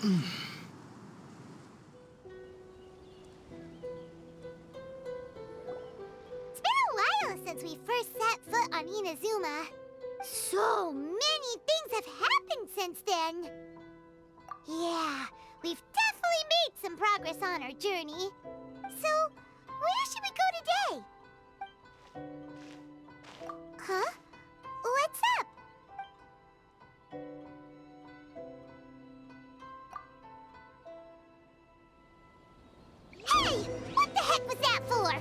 It's been a while since we first set foot on Inazuma. So many things have happened since then. Yeah, we've definitely made some progress on our journey. So, where should we go today? Huh? What's up? Hey! What the heck was that for?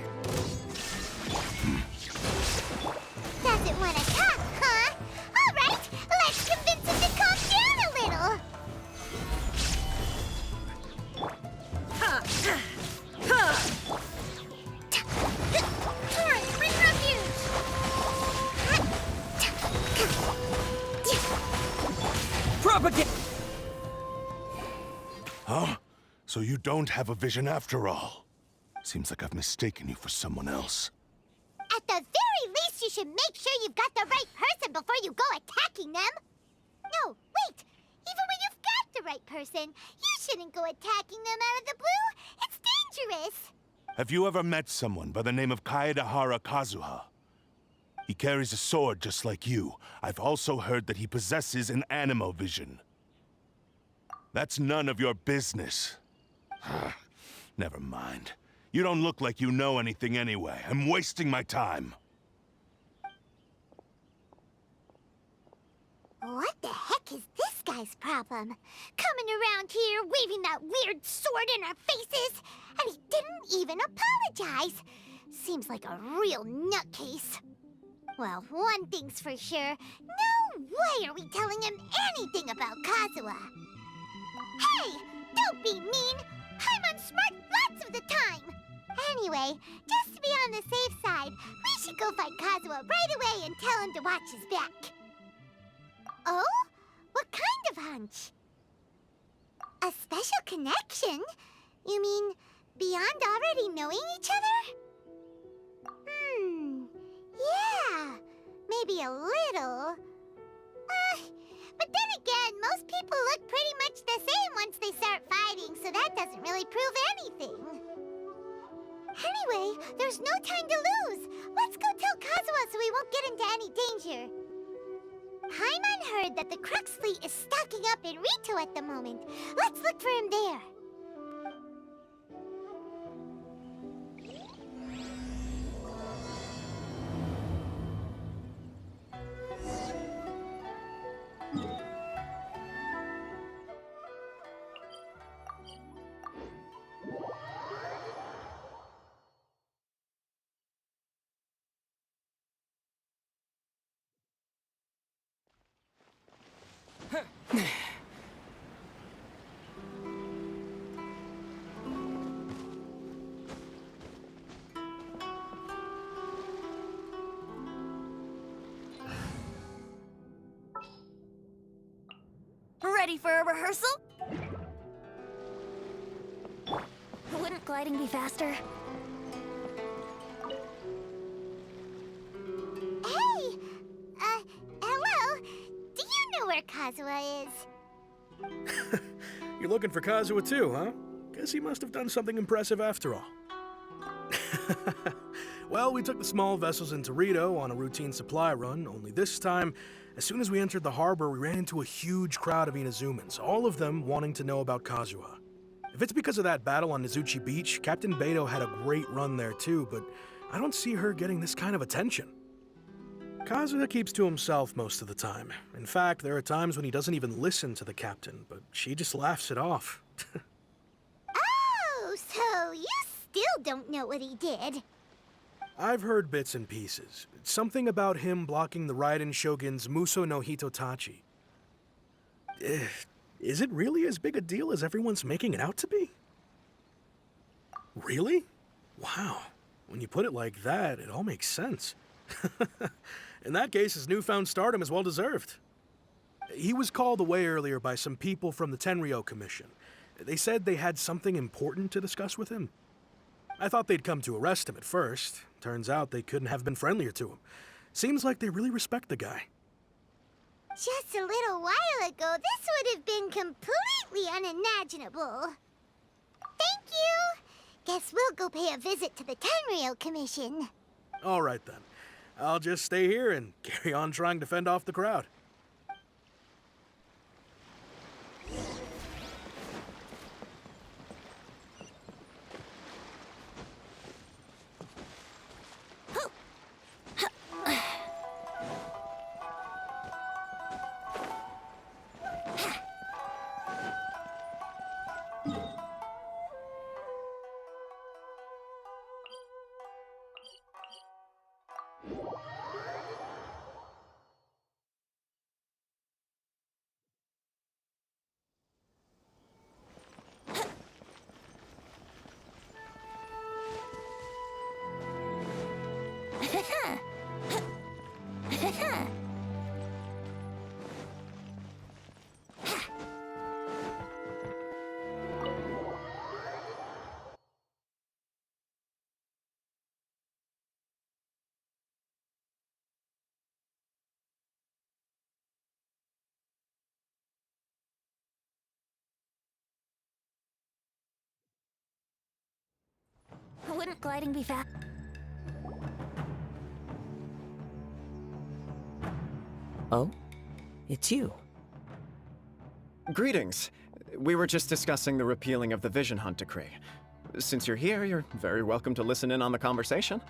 Doesn't want to talk, huh? All right, let's convince him to calm down a little. Alright, bring refuge. Propagate! Huh? So you don't have a vision after all? Seems like I've mistaken you for someone else. At the very least, you should make sure you've got the right person before you go attacking them. No, wait. Even when you've got the right person, you shouldn't go attacking them out of the blue. It's dangerous. Have you ever met someone by the name of Celle de Kazuha? He carries a sword just like you. I've also heard that he possesses an animo vision. That's none of your business. Never mind. You don't look like you know anything anyway. I'm wasting my time. What the heck is this guy's problem? Coming around here, waving that weird sword in our faces, and he didn't even apologize. Seems like a real nutcase. Well, one thing's for sure. No way are we telling him anything about Kazuha. Hey! Don't be mean! I'm unsmart lots of the time! Anyway, just to be on the safe side, we should go find Kazuha right away and tell him to watch his back. Oh? What kind of hunch? A special connection? You mean beyond already knowing each other? Yeah, maybe a little. But then again, most people look pretty much the same once they start fighting, so that doesn't really prove anything. Anyway, there's no time to lose. Let's go tell Kazuha so we won't get into any danger. Paimon heard that the Crux fleet is stocking up in Rito at the moment. Let's look for him there. Ready for a rehearsal? Wouldn't gliding be faster? Hey! Hello? Do you know where Kazuha is? You're looking for Kazuha too, huh? Guess he must have done something impressive after all. Well, we took the small vessels into Rito on a routine supply run, only this time, as soon as we entered the harbor, we ran into a huge crowd of Inazumans, all of them wanting to know about Kazuha. If it's because of that battle on Nizuchi Beach, Captain Beto had a great run there too, but I don't see her getting this kind of attention. Kazuha keeps to himself most of the time. In fact, there are times when he doesn't even listen to the captain, but she just laughs it off. Oh, so you still don't know what he did? I've heard bits and pieces. Something about him blocking the Raiden Shogun's Muso no Hitotachi. Is it really as big a deal as everyone's making it out to be? Really? Wow. When you put it like that, it all makes sense. In that case, his newfound stardom is well deserved. He was called away earlier by some people from the Tenryou Commission. They said they had something important to discuss with him. I thought they'd come to arrest him at first. Turns out they couldn't have been friendlier to him. Seems like they really respect the guy. Just a little while ago, this would have been completely the unimaginable. Thank you! Guess we'll go pay a visit to the Tenryou Commission. All right then. I'll just stay here and carry on trying to fend off the crowd. Wouldn't gliding be fast? Oh? It's you. Greetings. We were just discussing the repealing of the Vision Hunt Decree. Since you're here, you're very welcome to listen in on the conversation.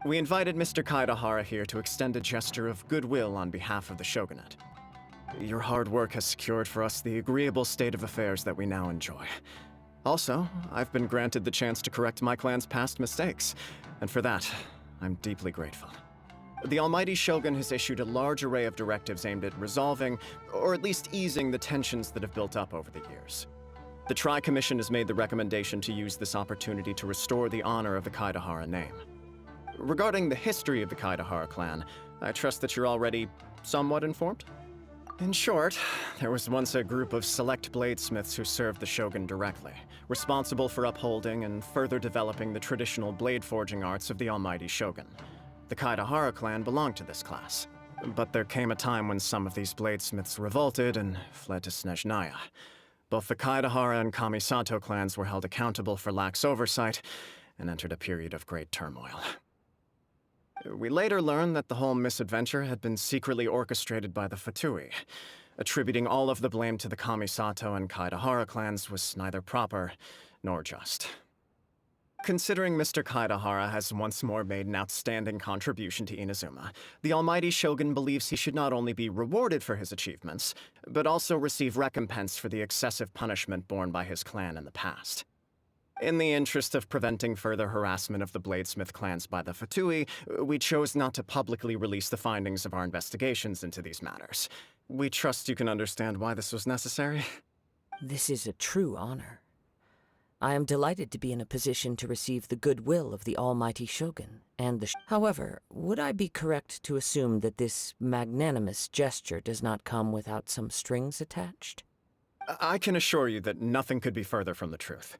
We invited Mr. Kaedahara here to extend a gesture of goodwill on behalf of the Shogunate. Your hard work has secured for us the agreeable state of affairs that we now enjoy. Also, I've been granted the chance to correct my clan's past mistakes, and for that, I'm deeply grateful. The Almighty Shogun has issued a large array of directives aimed at resolving, or at least easing, the tensions that have built up over the years. The Tri-Commission has made the recommendation to use this opportunity to restore the honor of the Kaedahara name. Regarding the history of the Kaedahara clan, I trust that you're already somewhat informed? In short, there was once a group of select bladesmiths who served the Shogun directly, responsible for upholding and further developing the traditional blade forging arts of the Almighty Shogun. The Kaedahara clan belonged to this class, but there came a time when some of these bladesmiths revolted and fled to Snezhnaya. Both the Kaedahara and Kamisato clans were held accountable for lax oversight and entered a period of great turmoil. We later learned that the whole misadventure had been secretly orchestrated by the Fatui. Attributing all of the blame to the Kamisato and Kaedahara clans was neither proper nor just. Considering Mr. Kaedahara has once more made an outstanding contribution to Inazuma, the Almighty Shogun believes he should not only be rewarded for his achievements, but also receive recompense for the excessive punishment borne by his clan in the past. In the interest of preventing further harassment of the Bladesmith clans by the Fatui, we chose not to publicly release the findings of our investigations into these matters. We trust you can understand why this was necessary. This is a true honor. I am delighted to be in a position to receive the goodwill of the Almighty Shogun and the However, would I be correct to assume that this magnanimous gesture does not come without some strings attached? I can assure you that nothing could be further from the truth.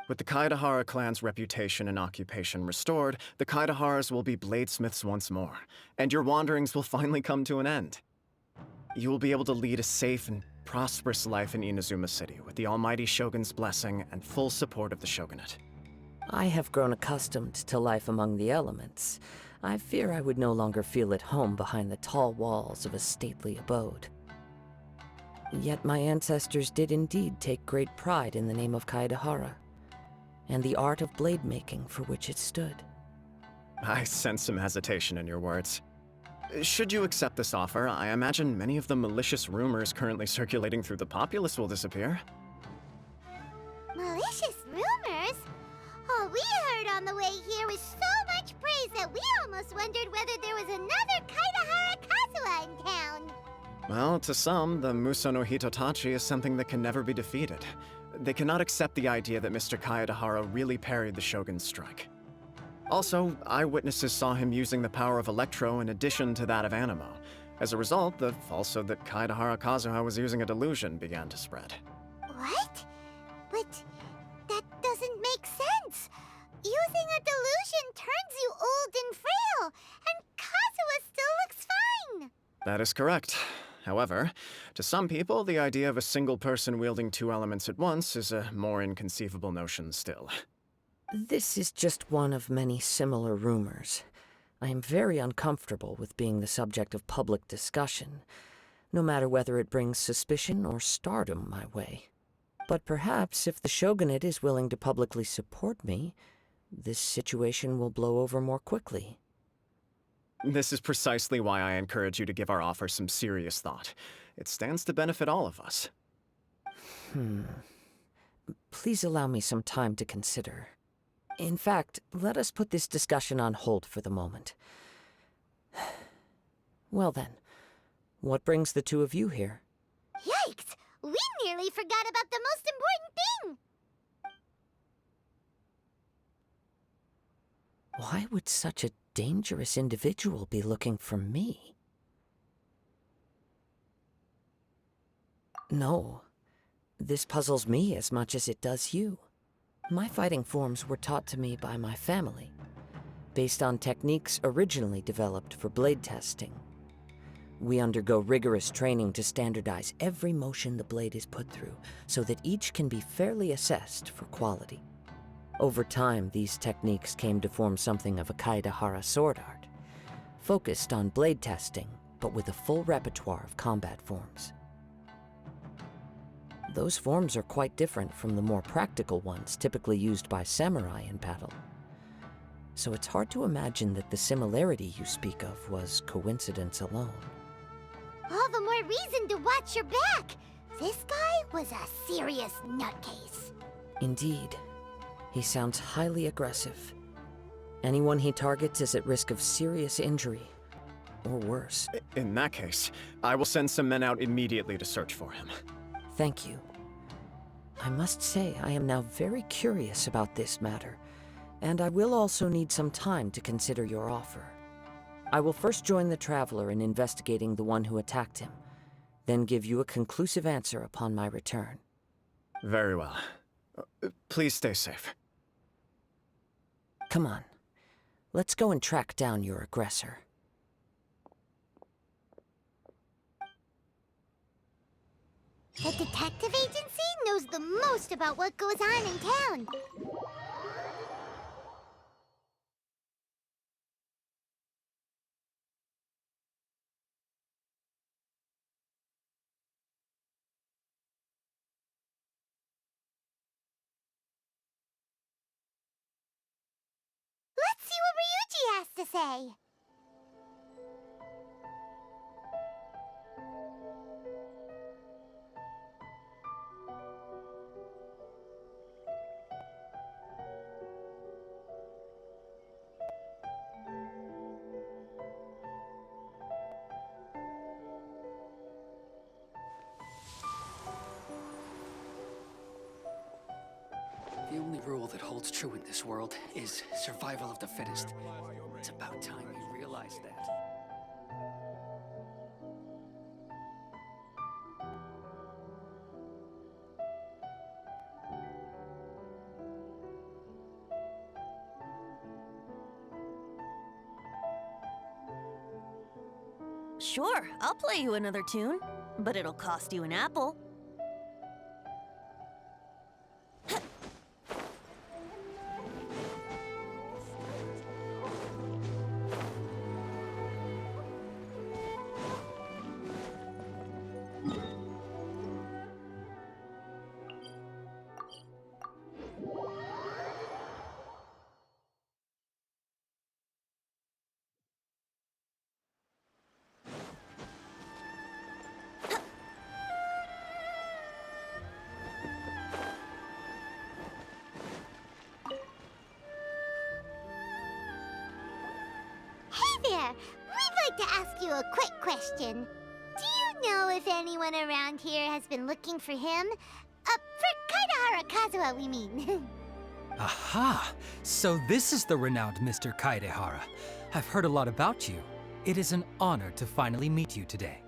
With the Kaedahara clan's reputation and occupation restored, the Kaedaharas will be bladesmiths once more, and your wanderings will finally come to an end. You will be able to lead a safe and prosperous life in Inazuma City with the Almighty Shogun's blessing and full support of the Shogunate. I have grown accustomed to life among the elements. I fear I would no longer feel at home behind the tall walls of a stately abode. Yet my ancestors did indeed take great pride in the name of Kaedahara, and the art of blade making for which it stood. I sense some hesitation in your words. Should you accept this offer, I imagine many of the malicious rumors currently circulating through the populace will disappear. Malicious rumors? All we heard on the way here was so much praise that we almost wondered whether there was another Kaedahara Kazuha in town. Well, to some, the Muso no Hitotachi is something that can never be defeated. They cannot accept the idea that Mr. Kaedahara really parried the Shogun's strike. Also, eyewitnesses saw him using the power of Electro in addition to that of Animo. As a result, the falsehood that Kaedahara Kazuha was using a delusion began to spread. What? But that doesn't make sense. Using a delusion turns you old and frail, and Kazuha still looks fine. That is correct. However, to some people, the idea of a single person wielding two elements at once is a more inconceivable notion still. This is just one of many similar rumors. I am very uncomfortable with being the subject of public discussion, no matter whether it brings suspicion or stardom my way. But perhaps if the shogunate is willing to publicly support me, this situation will blow over more quickly. This is precisely why I encourage you to give our offer some serious thought. It stands to benefit all of us. Please allow me some time to consider. In fact, let us put this discussion on hold for the moment. Well then, what brings the two of you here? Yikes! We nearly forgot about the most important thing! Why would such a dangerous individual be looking for me? No, this puzzles me as much as it does you. My fighting forms were taught to me by my family, based on techniques originally developed for blade testing. We undergo rigorous training to standardize every motion the blade is put through, so that each can be fairly assessed for quality. Over time, these techniques came to form something of a Kaedahara sword art, focused on blade testing, but with a full repertoire of combat forms. Those forms are quite different from the more practical ones typically used by samurai in battle. So it's hard to imagine that the similarity you speak of was coincidence alone. All the more reason to watch your back! This guy was a serious nutcase. Indeed. He sounds highly aggressive. Anyone he targets is at risk of serious injury, or worse. In that case, I will send some men out immediately to search for him. Thank you. I must say I am now very curious about this matter, and I will also need some time to consider your offer. I will first join the Traveler in investigating the one who attacked him, then give you a conclusive answer upon my return. Very well. Please stay safe. Come on. Let's go and track down your aggressor. The detective agency knows the most about what goes on in town. Let's see what Ryuji has to say. The only rule that holds true in this world is survival of the fittest. It's about time you realize that. Sure, I'll play you another tune, but it'll cost you an apple. Hey there! We'd like to ask you a quick question. Do you know if anyone around here has been looking for him? For Kaedahara Kazuha, we mean. Aha! So this is the renowned Mr. Kaedahara. I've heard a lot about you. It is an honor to finally meet you today.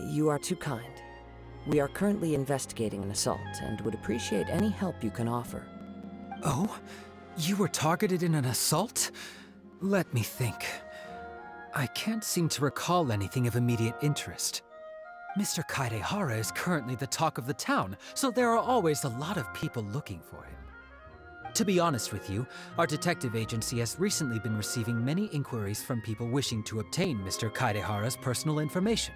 You are too kind. We are currently investigating an assault and would appreciate any help you can offer. Oh? You were targeted in an assault? Let me think. I can't seem to recall anything of immediate interest. Mr. Kaidehara is currently the talk of the town, so there are always a lot of people looking for him. To be honest with you, our detective agency has recently been receiving many inquiries from people wishing to obtain Mr. Kaidehara's personal information.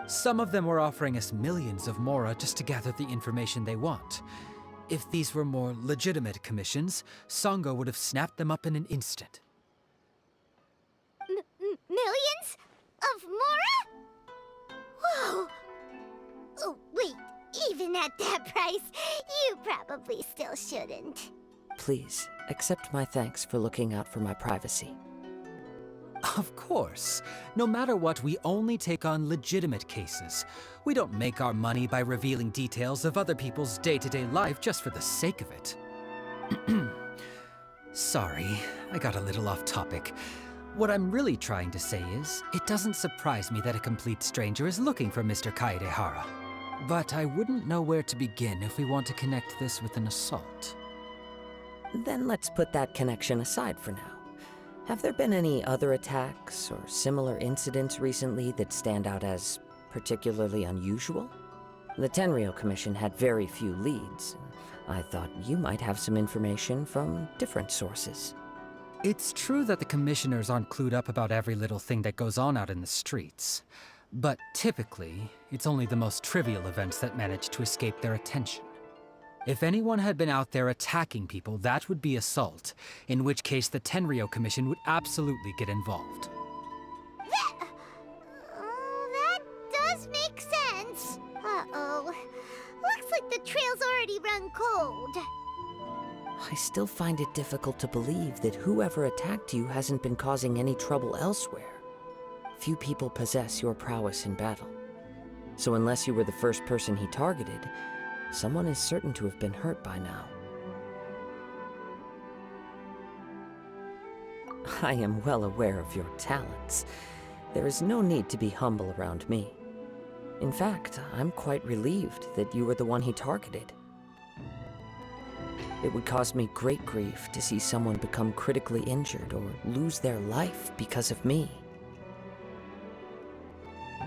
Some of them were offering us millions of mora just to gather the information they want. If these were more legitimate commissions, Sango would have snapped them up in an instant. Millions of mora? Whoa! Oh, wait, even at that price, you probably still shouldn't. Please, accept my thanks for looking out for my privacy. Of course. No matter what, we only take on legitimate cases. We don't make our money by revealing details of other people's day-to-day life just for the sake of it. Sorry, I got a little off topic. What I'm really trying to say is, it doesn't surprise me that a complete stranger is looking for Mr. Kaidehara. But I wouldn't know where to begin if we want to connect this with an assault. Then let's put that connection aside for now. Have there been any other attacks or similar incidents recently that stand out as particularly unusual? The Tenryou Commission had very few leads, and I thought you might have some information from different sources. It's true that the commissioners aren't clued up about every little thing that goes on out in the streets. But typically, it's only the most trivial events that manage to escape their attention. If anyone had been out there attacking people, that would be assault, in which case the Tenryou Commission would absolutely get involved. That does make sense. Uh-oh. Looks like the trail's already run cold. I still find it difficult to believe that whoever attacked you hasn't been causing any trouble elsewhere. Few people possess your prowess in battle. So unless you were the first person he targeted, someone is certain to have been hurt by now. I am well aware of your talents. There is no need to be humble around me. In fact, I'm quite relieved that you were the one he targeted. It would cause me great grief to see someone become critically injured or lose their life because of me.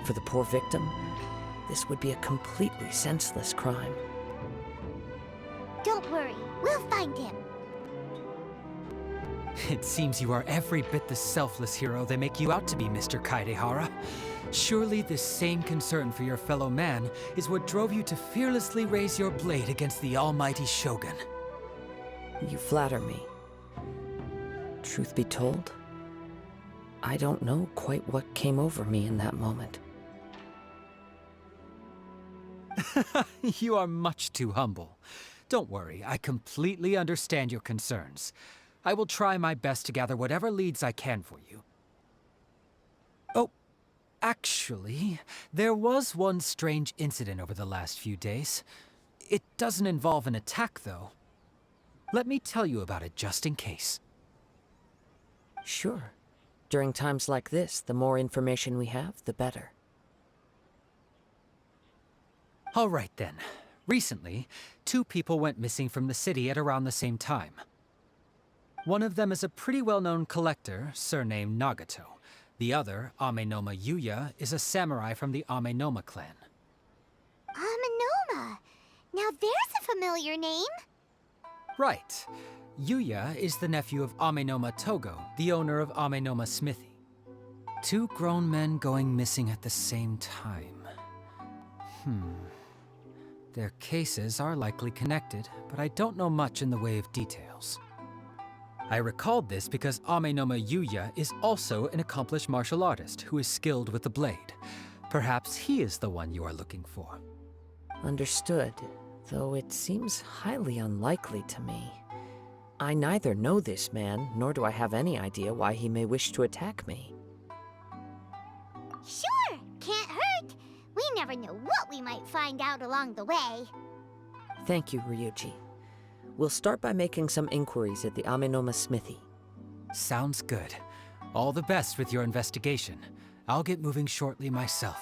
For the poor victim, this would be a completely senseless crime. Don't worry, we'll find him. It seems you are every bit the selfless hero they make you out to be, Mr. Kaidehara. Surely this same concern for your fellow man is what drove you to fearlessly raise your blade against the almighty Shogun. You flatter me. Truth be told, I don't know quite what came over me in that moment. You are much too humble. Don't worry, I completely understand your concerns. I will try my best to gather whatever leads I can for you. Oh, actually, there was one strange incident over the last few days. It doesn't involve an attack, though. Let me tell you about it just in case. Sure. During times like this, the more information we have, the better. All right then. Recently, 2 people went missing from the city at around the same time. One of them is a pretty well-known collector, surnamed Nagato. The other, Amenoma Yuya, is a samurai from the Amenoma clan. Amenoma. Now there's a familiar name. Right. Yuya is the nephew of Amenoma Togo, the owner of Amenoma Smithy. 2 grown men going missing at the same time. Their cases are likely connected, but I don't know much in the way of details. I recalled this because Amenoma Yuya is also an accomplished martial artist who is skilled with the blade. Perhaps he is the one you are looking for. Understood, though it seems highly unlikely to me. I neither know this man, nor do I have any idea why he may wish to attack me. Sure, can't hurt. We never know what we might find out along the way. Thank you, Ryuji. We'll start by making some inquiries at the Amenoma Smithy. Sounds good. All the best with your investigation. I'll get moving shortly myself.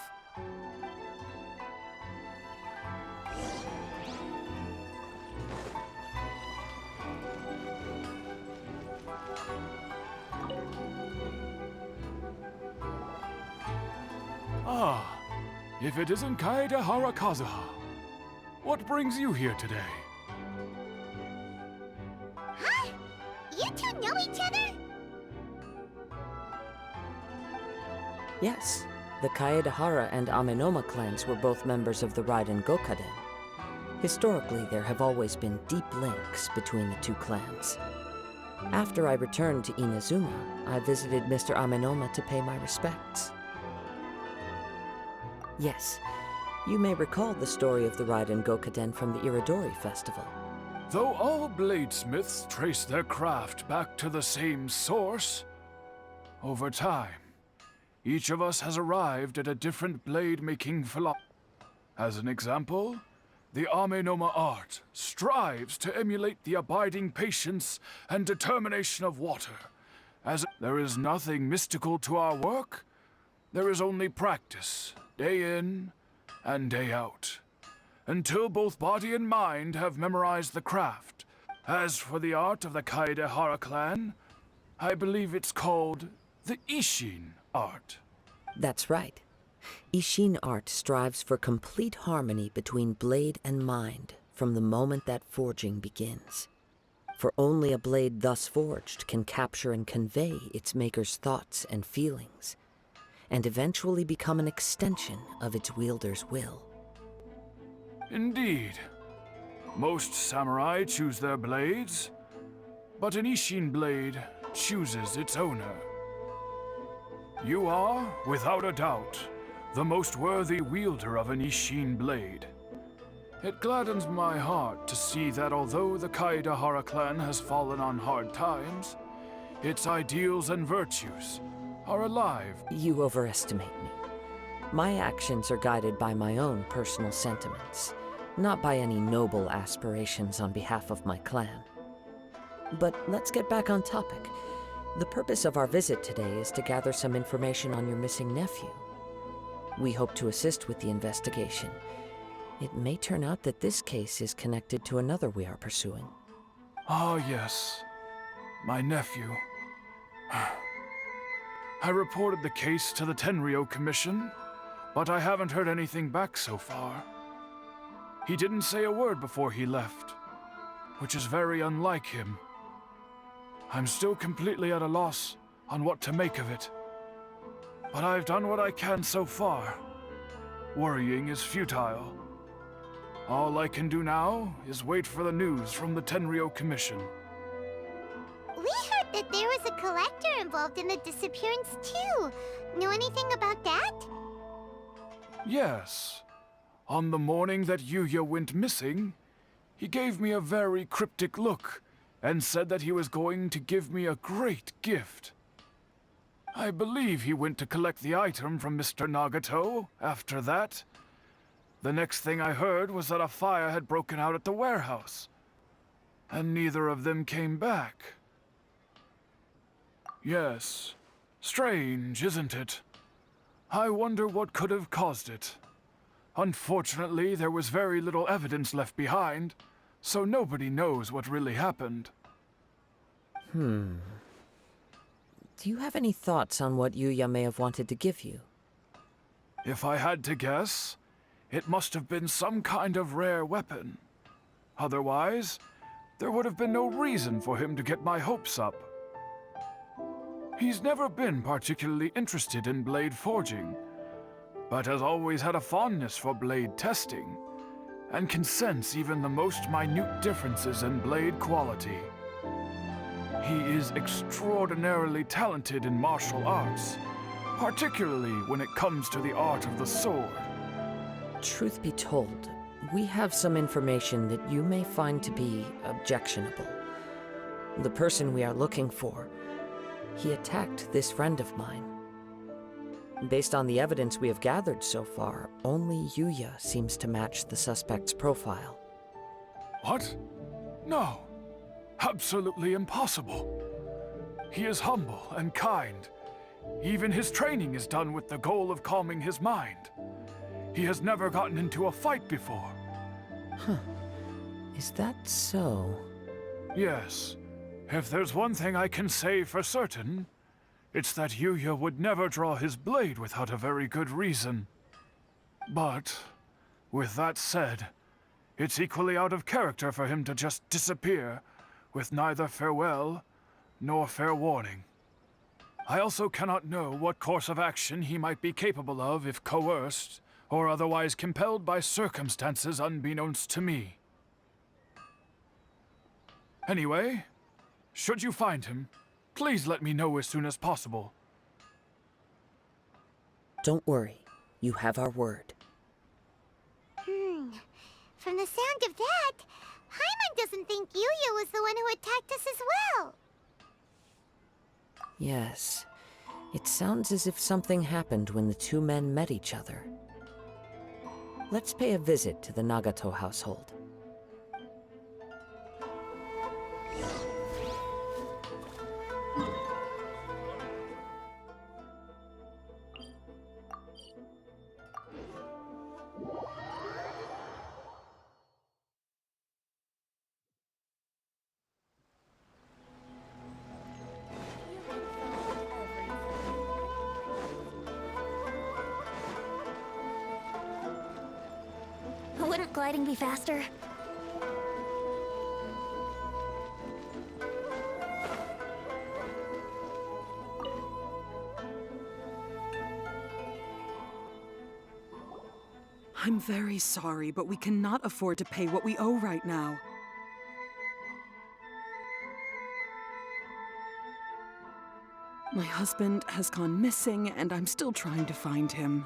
if it isn't Kaede Kazuha. What brings you here today? Huh? You two know each other? Yes, the Kaedahara and Amenoma clans were both members of the Raiden Gokaden. Historically, there have always been deep links between the two clans. After I returned to Inazuma, I visited Mr. Amenoma to pay my respects. Yes, you may recall the story of the Raiden Gokaden from the Iridori Festival. Though all bladesmiths trace their craft back to the same source, over time, each of us has arrived at a different blade-making philosophy. As an example, the Amenoma art strives to emulate the abiding patience and determination of water. As there is nothing mystical to our work, there is only practice, day in and day out, until both body and mind have memorized the craft. As for the art of the Kaedahara clan, I believe it's called the Isshin art. That's right. Isshin art strives for complete harmony between blade and mind from the moment that forging begins. For only a blade thus forged can capture and convey its maker's thoughts and feelings, and eventually become an extension of its wielder's will. Indeed. Most samurai choose their blades, but an Isshin blade chooses its owner. You are, without a doubt, the most worthy wielder of an Isshin blade. It gladdens my heart to see that although the Kaedahara clan has fallen on hard times, its ideals and virtues are alive. You overestimate me. My actions are guided by my own personal sentiments, not by any noble aspirations on behalf of my clan. But let's get back on topic. The purpose of our visit today is to gather some information on your missing nephew. We hope to assist with the investigation. It may turn out that this case is connected to another we are pursuing. Ah, yes. My nephew. I reported the case to the Tenryou Commission, but I haven't heard anything back so far. He didn't say a word before he left, which is very unlike him. I'm still completely at a loss on what to make of it. But I've done what I can so far. Worrying is futile. All I can do now is wait for the news from the Tenryou Commission. We heard that there was a collector involved in the disappearance too. Know anything about that? Yes. On the morning that Yuya went missing, he gave me a very cryptic look and said that he was going to give me a great gift. I believe he went to collect the item from Mr. Nagato after that. The next thing I heard was that a fire had broken out at the warehouse, and neither of them came back. Yes, strange, isn't it? I wonder what could have caused it. Unfortunately, there was very little evidence left behind, so nobody knows what really happened. Do you have any thoughts on what Yuya may have wanted to give you? If I had to guess, it must have been some kind of rare weapon. Otherwise, there would have been no reason for him to get my hopes up. He's never been particularly interested in blade forging, but has always had a fondness for blade testing, and can sense even the most minute differences in blade quality. He is extraordinarily talented in martial arts, particularly when it comes to the art of the sword. Truth be told, we have some information that you may find to be objectionable. The person we are looking for, he attacked this friend of mine. Based on the evidence we have gathered so far, only Yuya seems to match the suspect's profile. What? No. Absolutely impossible. He is humble and kind. Even his training is done with the goal of calming his mind. He has never gotten into a fight before. Is that so? Yes. If there's one thing I can say for certain, it's that Yuya would never draw his blade without a very good reason. But, with that said, it's equally out of character for him to just disappear, with neither farewell nor fair warning. I also cannot know what course of action he might be capable of if coerced, or otherwise compelled by circumstances unbeknownst to me. Anyway, should you find him, please let me know as soon as possible. Don't worry. You have our word. From the sound of that, Paimon doesn't think Yuya was the one who attacked us as well. Yes. It sounds as if something happened when the two men met each other. Let's pay a visit to the Nagato household. Wouldn't gliding be faster? I'm very sorry, but we cannot afford to pay what we owe right now. My husband has gone missing, and I'm still trying to find him.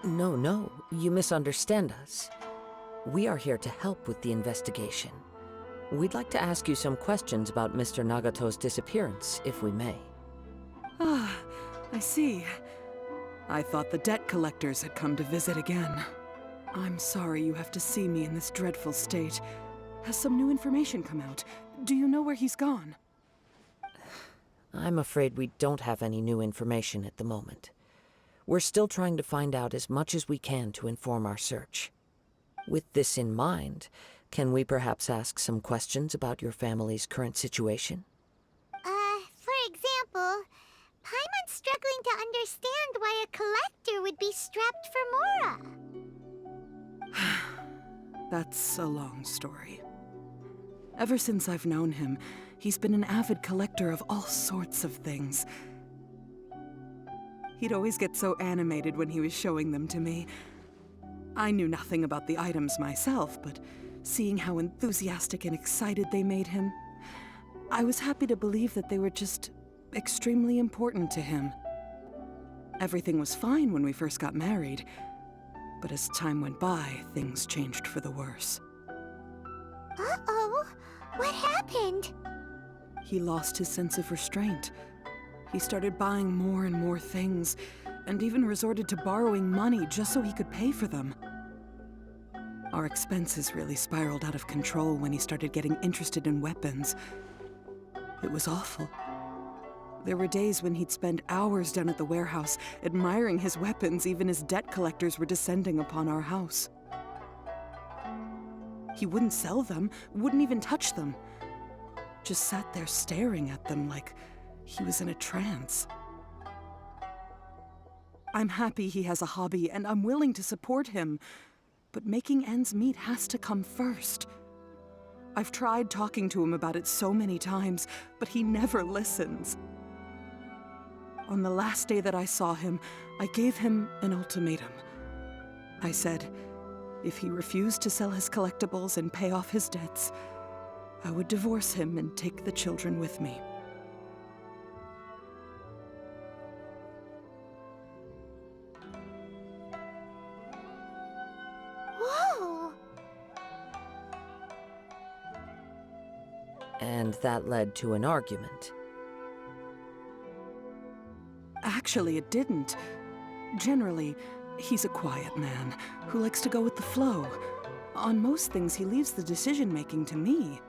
No, you misunderstand us. We are here to help with the investigation. We'd like to ask you some questions about Mr. Nagato's disappearance, if we may. Ah, I see. I thought the debt collectors had come to visit again. I'm sorry you have to see me in this dreadful state. Has some new information come out? Do you know where he's gone? I'm afraid we don't have any new information at the moment. We're still trying to find out as much as we can to inform our search. With this in mind, can we perhaps ask some questions about your family's current situation? For example, Paimon's struggling to understand why a collector would be strapped for Mora. That's a long story. Ever since I've known him, he's been an avid collector of all sorts of things. He'd always get so animated when he was showing them to me. I knew nothing about the items myself, but seeing how enthusiastic and excited they made him, I was happy to believe that they were just extremely important to him. Everything was fine when we first got married, but as time went by, things changed for the worse. Uh-oh, what happened? He lost his sense of restraint. He started buying more and more things, and even resorted to borrowing money just so he could pay for them. Our expenses really spiraled out of control when he started getting interested in weapons. It was awful. There were days when he'd spend hours down at the warehouse, admiring his weapons even as debt collectors were descending upon our house. He wouldn't sell them, wouldn't even touch them. Just sat there staring at them like he was in a trance. I'm happy he has a hobby, and I'm willing to support him. But making ends meet has to come first. I've tried talking to him about it so many times, but he never listens. On the last day that I saw him, I gave him an ultimatum. I said, if he refused to sell his collectibles and pay off his debts, I would divorce him and take the children with me. Whoa! And that led to an argument. Actually, it didn't. Generally, he's a quiet man who likes to go with the flow. On most things, he leaves the decision-making to me.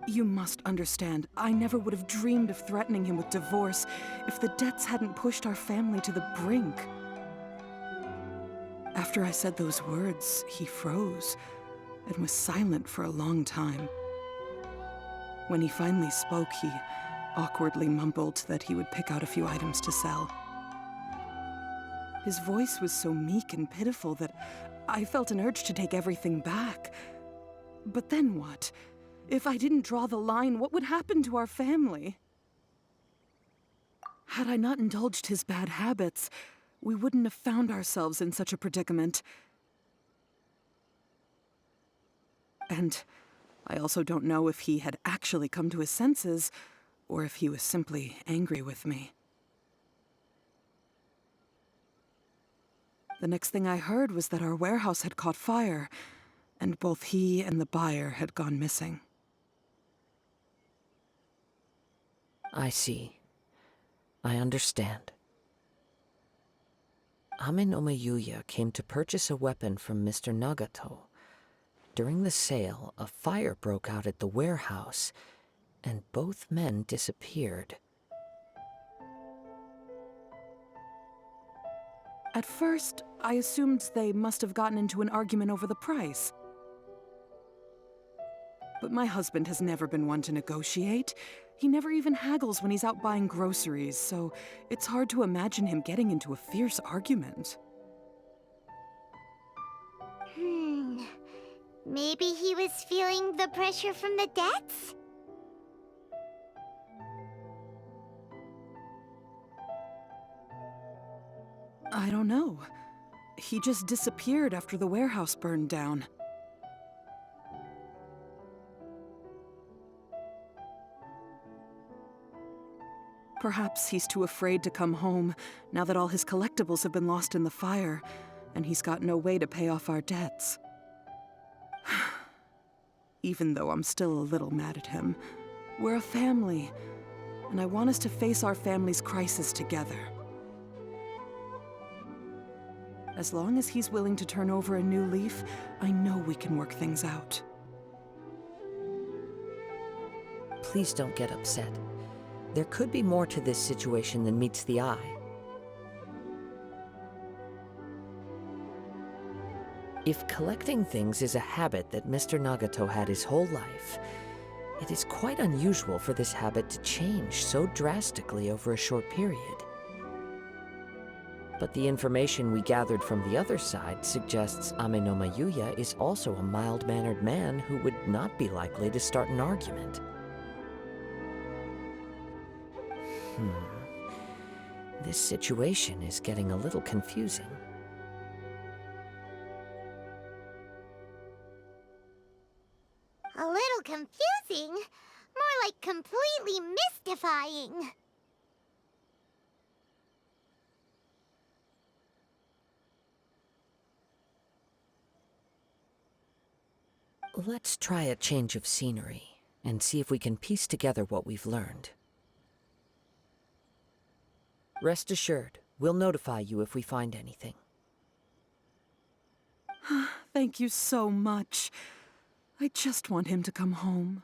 You must understand, I never would have dreamed of threatening him with divorce if the debts hadn't pushed our family to the brink. After I said those words, he froze and was silent for a long time. When he finally spoke, he awkwardly mumbled that he would pick out a few items to sell. His voice was so meek and pitiful that I felt an urge to take everything back. But then what? If I didn't draw the line, what would happen to our family? Had I not indulged his bad habits, we wouldn't have found ourselves in such a predicament. And I also don't know if he had actually come to his senses, or if he was simply angry with me. The next thing I heard was that our warehouse had caught fire, and both he and the buyer had gone missing. I see. I understand. Ame Yuya came to purchase a weapon from Mr. Nagato. During the sale, a fire broke out at the warehouse, and both men disappeared. At first, I assumed they must have gotten into an argument over the price. But my husband has never been one to negotiate. He never even haggles when he's out buying groceries, so it's hard to imagine him getting into a fierce argument. Maybe he was feeling the pressure from the debts? I don't know. He just disappeared after the warehouse burned down. Perhaps he's too afraid to come home, now that all his collectibles have been lost in the fire, and he's got no way to pay off our debts. Even though I'm still a little mad at him, we're a family, and I want us to face our family's crisis together. As long as he's willing to turn over a new leaf, I know we can work things out. Please don't get upset. There could be more to this situation than meets the eye. If collecting things is a habit that Mr. Nagato had his whole life, it is quite unusual for this habit to change so drastically over a short period. But the information we gathered from the other side suggests Ame Yuya is also a mild-mannered man who would not be likely to start an argument. This situation is getting a little confusing. A little confusing? More like completely mystifying. Let's try a change of scenery and see if we can piece together what we've learned. Rest assured, we'll notify you if we find anything. Thank you so much. I just want him to come home.